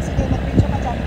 Sige, mag-picture ka dyan.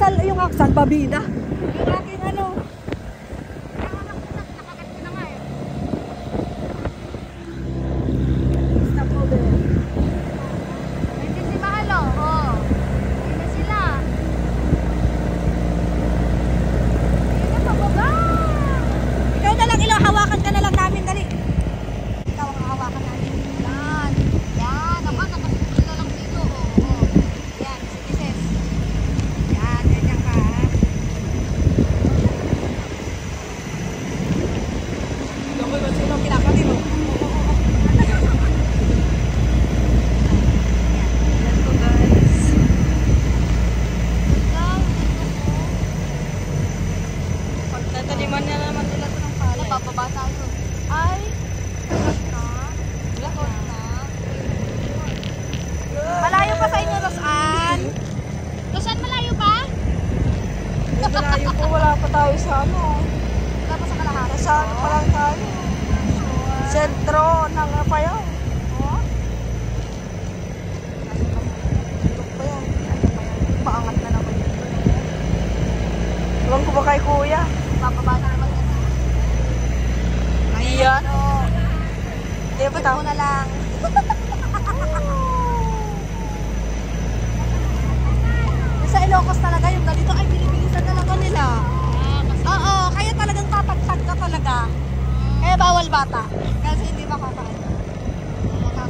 yung salbabida. Yung aking ano. Nakagat ko na nga eh. Stop over. Pwede si Mahalo. Oh. Hindi na sila. Hindi na pababa. Ikaw na lang, Ilo, hawakan ka na lang namin, dali. Ikaw ang hawakan namin. Yan. Yan. Naman, nakasunod na lang dito. Oh. Oh. Yan. Sige, sis. Yan, ganyan ka. Ikaw ko yung sino kinakati mo. Let's go, guys. Pag nataliman na naman nila ito ng palay. Bababa tayo. Ay, Lakot na. malayo pa sa inyo, Rosan. So, saan malayo pa? Malayo po, wala pa tayo sa ano. Wala pa sa kalahati. Nasa ano pa lang tayo. Sentro ng Apayaw. Oh. Ito pa yan. Paangat na naman yun. Ewan ko ba kay kuya? Bababa na naman yan. Ayan. Hindi ba Ito na lang. Sa Ilocos talaga yung ganito ay bilibilisan talaga nila. Oo, kaya talagang tatagtag ka talaga. Kaya bawal bata. Kasi hindi makakain.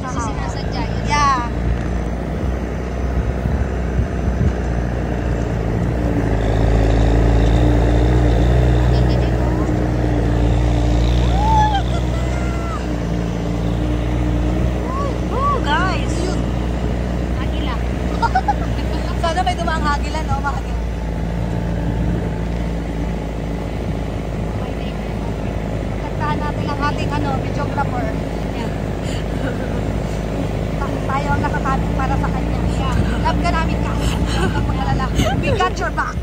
Kasi sinasadya yun. Yeah. Ganda din oh. Oh, guys. Agila. Sana may dumaang hagilan, no? Mahagil. Kontaktahan natin ang ating videographer. Yan. Tayo ang nakakabit para sa kanya. Yeah. Love ka namin ka. Pag-alala. We got your back.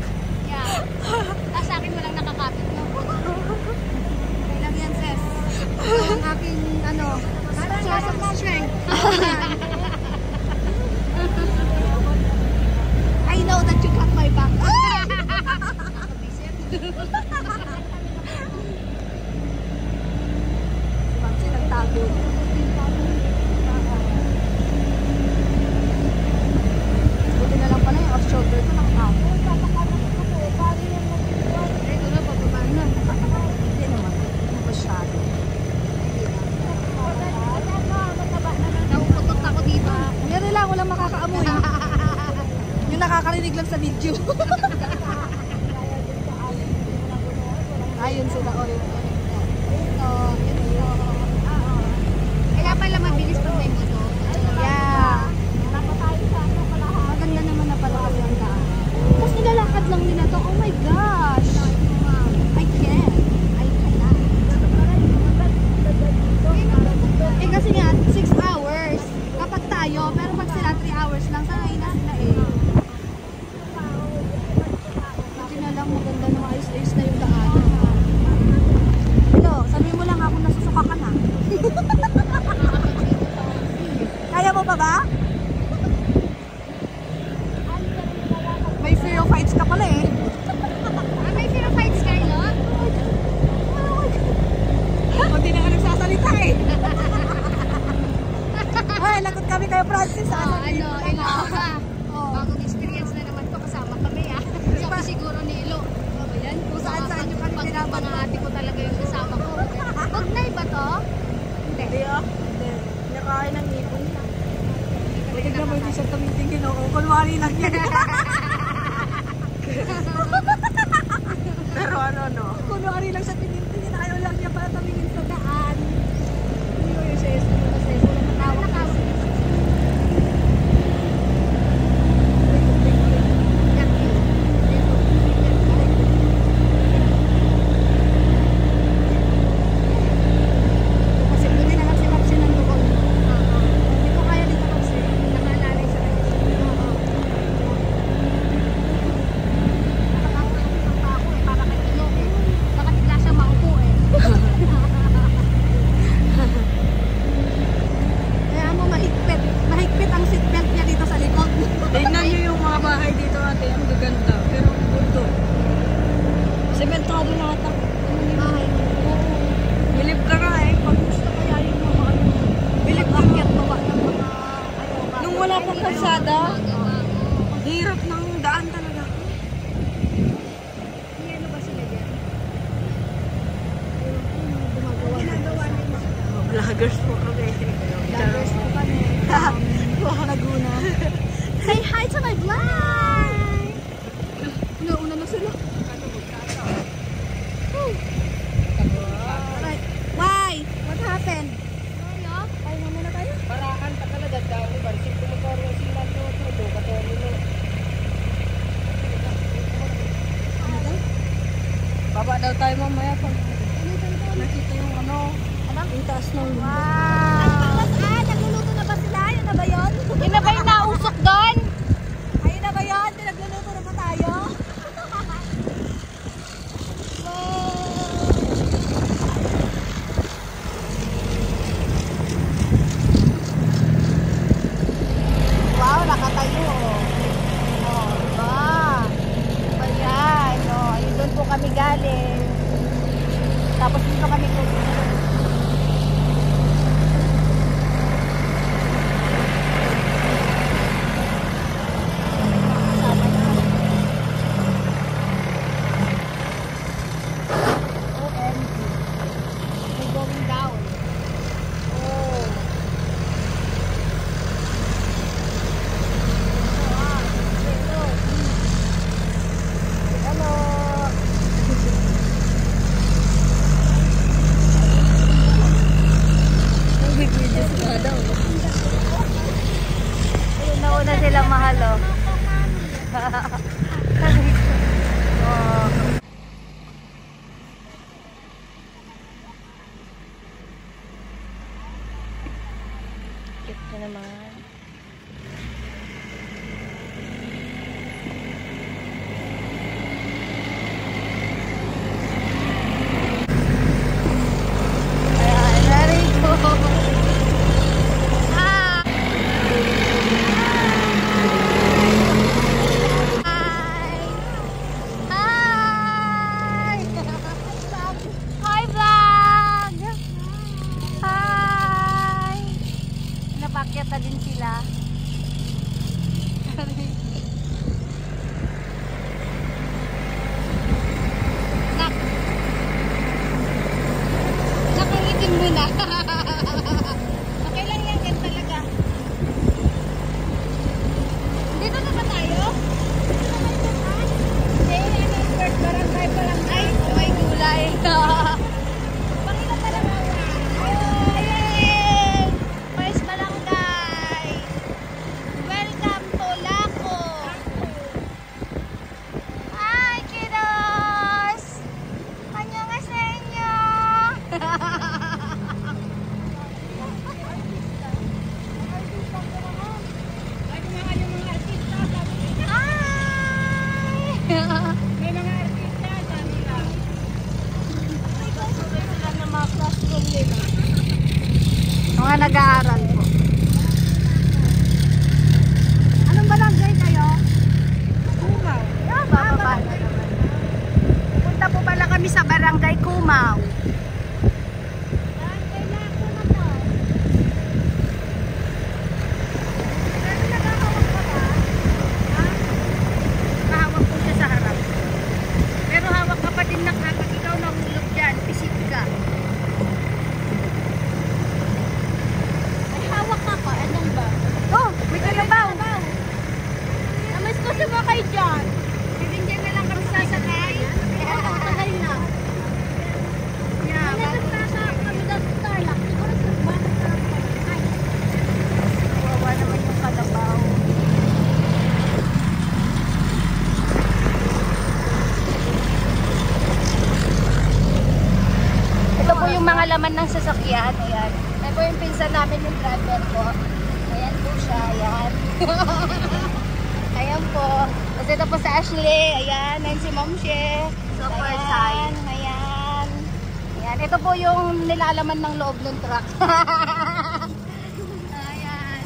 Yeah. Sa akin walang nakakapit no. Okay lang yan, sis. Ito ang aking, source of strength. I know that you got my back. Mamsi nagtago. Buti na lang pala yung off-shoulder ko nakatago. Ito na bababa na. Hindi naman. Masyado. Nauputot ako dito. Meron lang, walang makakaamoy. Yung nakakarinig lang sa video. Ayun sila, o yun. Kaya pala mabilis pag may motor. Yeah. Maganda naman na pala kasi ang daan. Tapos nilalakad lang nila to. Oh my gosh. I can't. I cannot. Eh kasi nga, 6 hours. Kapag tayo, pero pag sila 3 hours lang, sanay na sila eh. Buti na lang maganda na ayos-ayos na yung daan. Hello, sabihin mo lang ako nasusuka ka na. Kaya mo pa ba? May fear of heights ka pala eh. May fear of heights kayo, no? Kunti na nga nagsasalita eh. Ay, lagot kami kayo Francis. Ilo ka. Bagong experience na naman to. Kasama kami ah. Sabi siguro ni Ilo. Ano yan? Kung saan-saan nyo kami Pag pinapanood. mga ate ko talaga yung kasama ko. Hugnay ba to? Hindi ah. Hindi. Nakain ng ngipon. Tignan mo, hindi siya tumitingin ako. Kunwari lang yan. Pero ano no? Kunwari lang siya tinitingin. Ayaw lang niya para tumingin sa daan. Hindi ko yung sis. Tawag ka. Kasi buti na lang si Papsi nandoon. Hindi ko kaya dito Papsi. Nakalalay sa kanya. Nakatakot pa ako eh. Para kay Ilo eh. Baka bigla siya maupo eh. sementado lahat ng bahay. Bilib ka nga eh. Pag gusto kaya yung mga ano. Bilib ka kaya bawa ng mga ano. Nung wala pang kalsada, hirap ng daan talaga. Ano ba sila dyan? Ginagawa nila. Vloggers po kami. Vloggers po kami. Laguna. Say hi to my vlog! Una na sila. Alright. Why? What happened? Ay, mamaya na tayo. Parahan pa talaga dami. Barsik ko motor yung silang to. Tudo, katoro mo. Baba daw tayo mamaya pag nakita yung ano, yung taas ng lupa. Wow! Nagluluto na ba sila? Yun na ba yun? Yun na ba yung nausok doon? Ayun na ba yun? Nagluluto na ba tayo? Wow, nakatayo. Oh, diba? Ayan, oh, ayun doon po kami galing. Tapos dito kami pupunta. Kasama na. OMG. We're going down. Oh. Hello. Nag-video sila daw. Ayun, nauna silang mahal, oh. Oh. Cute na naman. Ayan, very good. Ah! Hi! Hi! Hi, vlog! Hi! Napakyat na din sila. Nak! Nakangitin mo na. Okay lang yan, yan talaga. Dito na ba tayo? Hindi, ano, first barangay pa lang. Ay, may gulay. Panginoon pa lang. Ayun! First barangay. Welcome to Laco. Hi, kiddos! Annyeonghaseyo! Ay, kumakan yung mga artista. Hi! May mga artista. Dami lang. Sila na mga classroom nila. Mga nag-aaral po. Anong barangay kayo? Kumaw. Yeah, bababa na naman. Punta po pala kami sa Barangay Kumaw. Barangay na ako na to. Pero nagkakawag ka ba? Kahawak po siya sa harap. Pero hawak ka pa din na kapag ikaw nahulog dyan, pisip ka. May hawak ka pa. Anong ba? Oh, may kalabaw. Namis ko si mga kayo dyan. Hindi dyan na lang kami sasakay. Tagal na. Yeah, Nagkasa kami doon sa Tarlac. Siguro sa bakit ka lang kami. kawawa naman yung kalabaw. Ito po yung mga laman ng sasakyan. Ayan. Ito po yung pinsan namin yung driver ko. Ayan po siya. Ayan. Ayan po. Tapos ito po si Ashley. Ayan. Ayan si Ma'am She. Super Ayan. side. Ayan. Ayan. Ito po yung nilalaman ng loob ng truck. Ayan.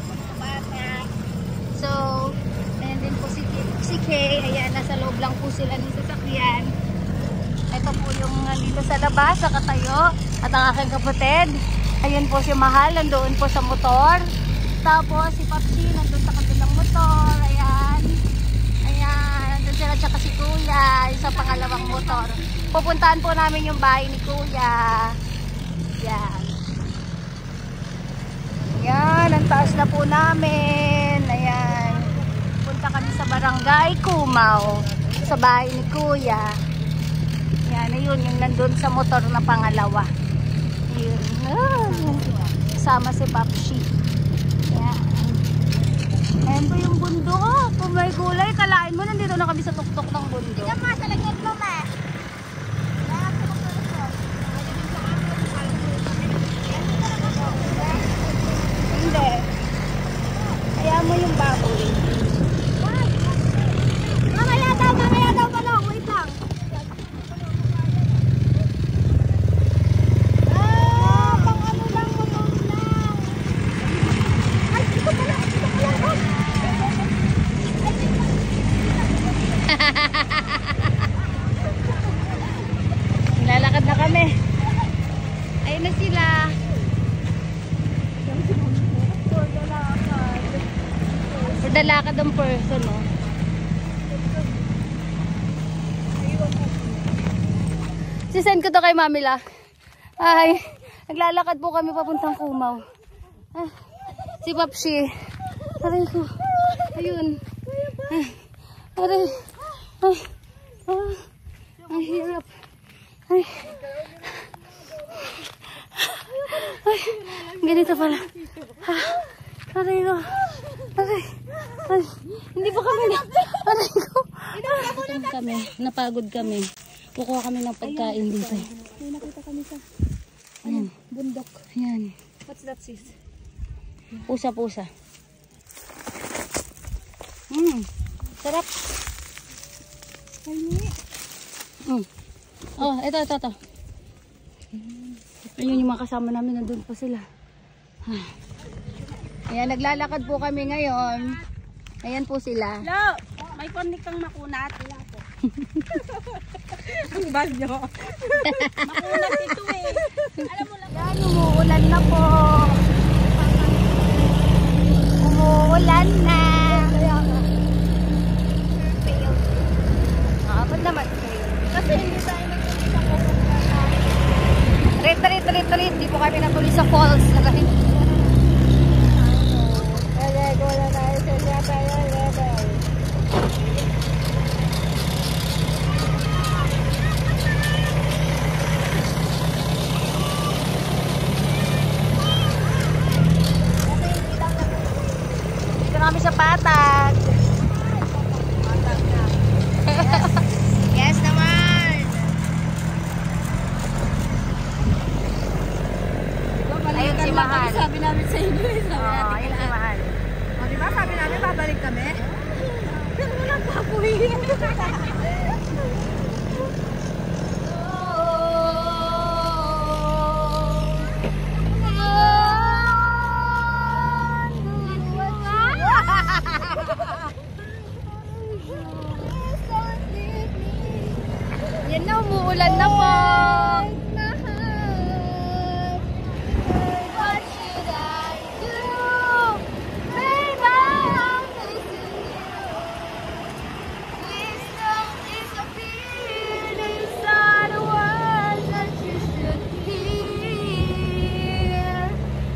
Mga bata. So, ayan din po si Kay. Ayan. Nasa loob lang po sila ng sasakyan. ito po yung dito sa labas, sa katayo. At ang aking kapatid, ayun po si Mahal, nandoon po sa motor. Tapos si Papsi, nandoon sa kabilang motor. Ayan. Ayan, nandoon sila tsaka si Kuya, yung sa pangalawang motor. Pupuntahan po namin yung bahay ni Kuya. Ayan. Ayan, ang taas na po namin. Ayan. Punta kami sa barangay Kumaw. Sa bahay ni Kuya. Ayan, ayun, yung nandun sa motor na pangalawa. Ayun. Kasama si Papsi. Ayan. Ayan po yung bundok. Kung may gulay, kalain mo, nandito na kami sa tuktok ng bundok. Ito ma, sa lagyan mo ma. Hindi. Kaya mo yung baboy. Mamaya daw pala. Wait lang. Pang ano lang, motor lang. Ay, ito pala. Lalakad na kami. Ayun na sila. Dalakad ang person, no? Sisend ko to kay Mamila. Ay, naglalakad po kami papuntang Kumaw. Ah, si Papsi. Aray ko. Ayun. Ay, aray. Ay, ang hirap. Ay. Ay, ganito pala. Aray ko. Aray. Ay, hindi pa kami na. Aray ko. Napagod kami. Kukuha kami ng pagkain dito. May nakita kami sa Ayan. bundok. Ayan. What's that, sis? Pusa. Sarap. Oh, ito. Ayun yung mga kasama namin, nandun pa sila. Ayan, naglalakad po kami ngayon. Ayan po sila. Hello! May connect kang makunat. Wala po. Ang bag nyo. Makunat ito eh. Alam mo lang. Ayan, umuulan na po. Umuulan na. Ba't naman kayo? Kasi hindi tayo nagpunta ko. Rit. Hindi po kami natuloy sa falls. Wala tayo sa siya tayo. Dito kami sa Patag. Yes naman. Ayun si Mahal. Sabi namin sa inyo eh. Sabi natin Ayun si Mahal. O diba sabi namin babalik kami? Pero walang baboy. Yan na, umuulan na po. What should I do? Baby, I'm missing you. Please don't disappear. These are the words that you should hear.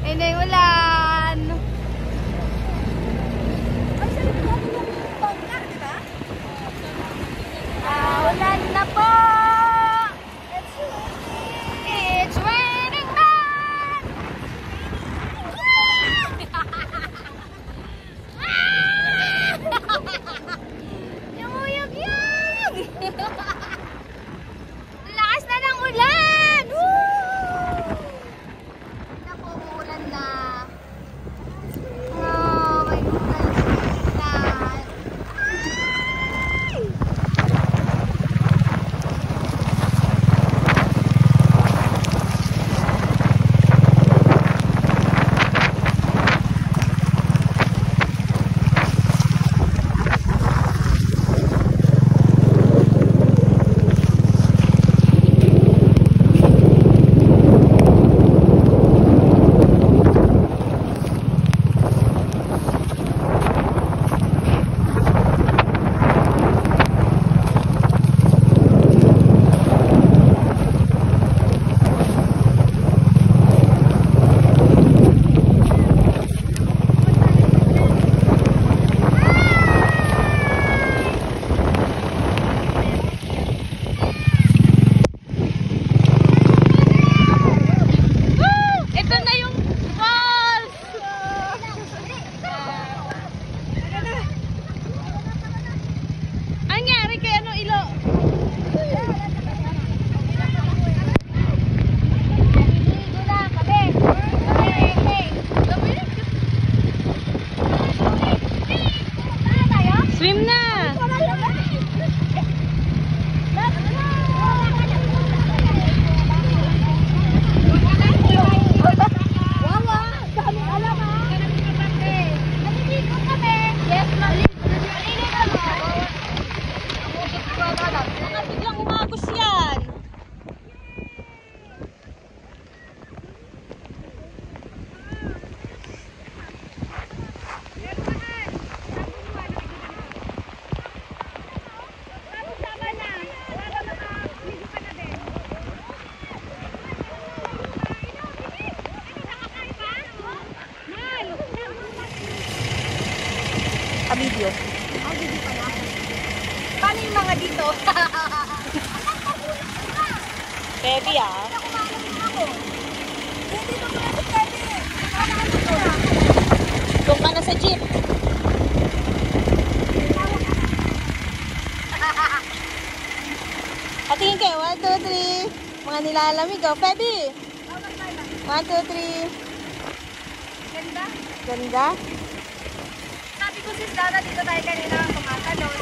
Ay, na yung ulan. Ay, sa'yo na natin yung pangka, diba? Ulan na po. yung mga dito. Baby ah. Doon ka na sa jeep. Patingin kayo. 1, 2, 3. Mga nilalamig oh. Baby. 1, 2, 3. Ganda. Ganda. Sabi ko sis Dara, dito tayo kanina kumatalon.